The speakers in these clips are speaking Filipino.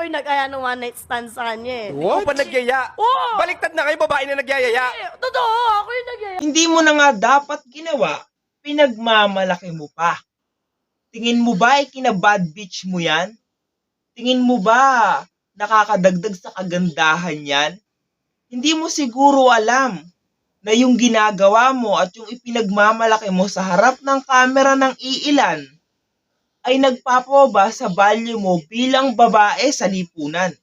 ako yung nag-aya ng one night stand sa kanya eh. Ikaw pa nagyaya? Oo! Baliktad na kayo, babae na nagyayaya. Totoo, ako yung nag-aya. Hindi mo na nga dapat ginawa, pinagmamalaki mo pa. Tingin mo ba ay kina-bad bitch mo yan? Tingin mo ba nakakadagdag sa kagandahan yan? Hindi mo siguro alam na yung ginagawa mo at yung ipinagmamalaki mo sa harap ng kamera ng iilan ay nagpapaba sa value mo bilang babae sa lipunan.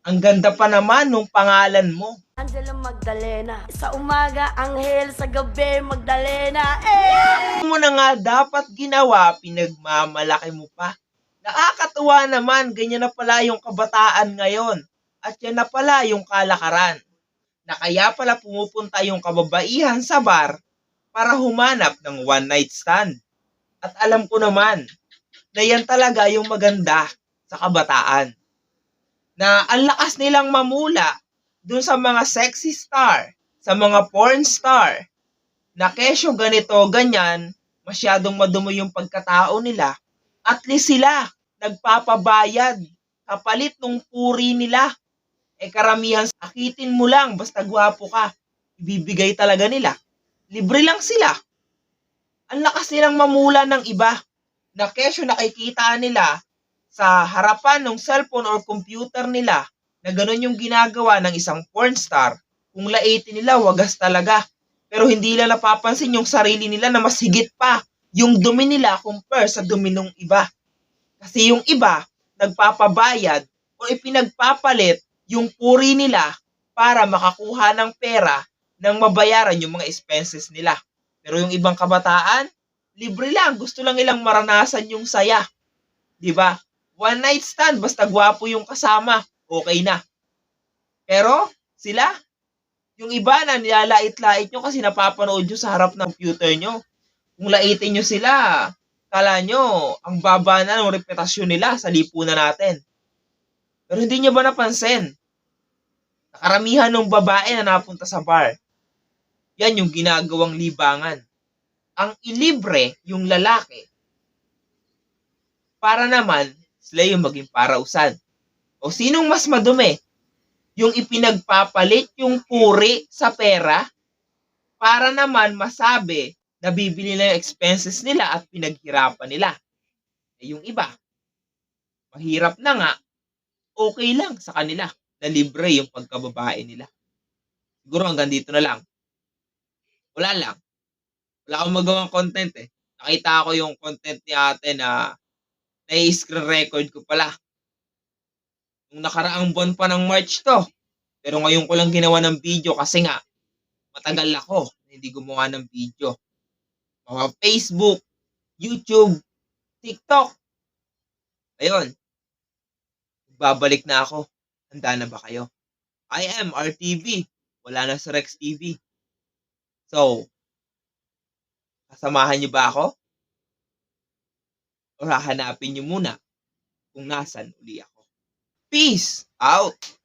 Ang ganda pa naman nung pangalan mo. Angela Magdalena. Sa umaga, Anghel. Sa gabi, Magdalena. Eh! Hindi mo na nga dapat ginawa, pinagmamalaki mo pa. Nakakatuwa naman, ganyan na pala yung kabataan ngayon. At yan na pala yung kalakaran. Na kaya pala pumupunta yung kababaihan sa bar para humanap ng one night stand. At alam ko naman na yan talaga yung maganda sa kabataan. Na ang lakas nilang mamula dun sa mga sexy star, sa mga porn star, na kesyo ganito, ganyan, masyadong madumi yung pagkatao nila, at least sila nagpapabayad kapalit nung puri nila. Karamihan, akitin mo lang basta gwapo ka, ibibigay talaga nila. Libre lang sila. Ang lakas nilang mamula ng iba, na kesyo nakikita nila sa harapan ng cellphone or computer nila na ganun yung ginagawa ng isang porn star. Kung laitin nila, wagas talaga. Pero hindi nila napapansin yung sarili nila na mas higit pa yung dumi nila compare sa dumi ng iba. Kasi yung iba, nagpapabayad o ipinagpapalit yung puri nila para makakuha ng pera nang mabayaran yung mga expenses nila. Pero yung ibang kabataan, libre lang. Gusto lang ilang maranasan yung saya. Diba? One night stand, basta gwapo yung kasama, okay na. Pero, sila, yung iba na nilalait-lait nyo kasi napapanood nyo sa harap ng computer nyo. Kung laitin nyo sila, kala nyo, ang baba na ng reputasyon nila sa lipunan natin. Pero hindi nyo ba napansin? Karamihan ng babae na napunta sa bar, yan yung ginagawang libangan. Ang ilibre yung lalaki para naman sila yung maging parausan. O sinong mas madumi? Yung ipinagpapalit yung puri sa pera para naman masabi na bibili nila yung expenses nila at pinaghirapan nila. Yung iba, mahirap na nga, okay lang sa kanila na libre yung pagkababae nila. Siguro hanggang dito na lang. Wala lang. Wala akong magawang content eh. Nakita ko yung content ni ate na nai-screen record ko pala. Nung nakaraang buwan pa ng March to. Pero ngayon ko lang ginawa ng video kasi nga matagal ako na hindi gumawa ng video. Mga Facebook, YouTube, TikTok. Ayun. Babalik na ako. Handa na ba kayo? I am RTV. Wala na sa Rex TV. So, kasamahan niyo ba ako? O hahanapin niyo muna kung nasan uli ako. Peace out!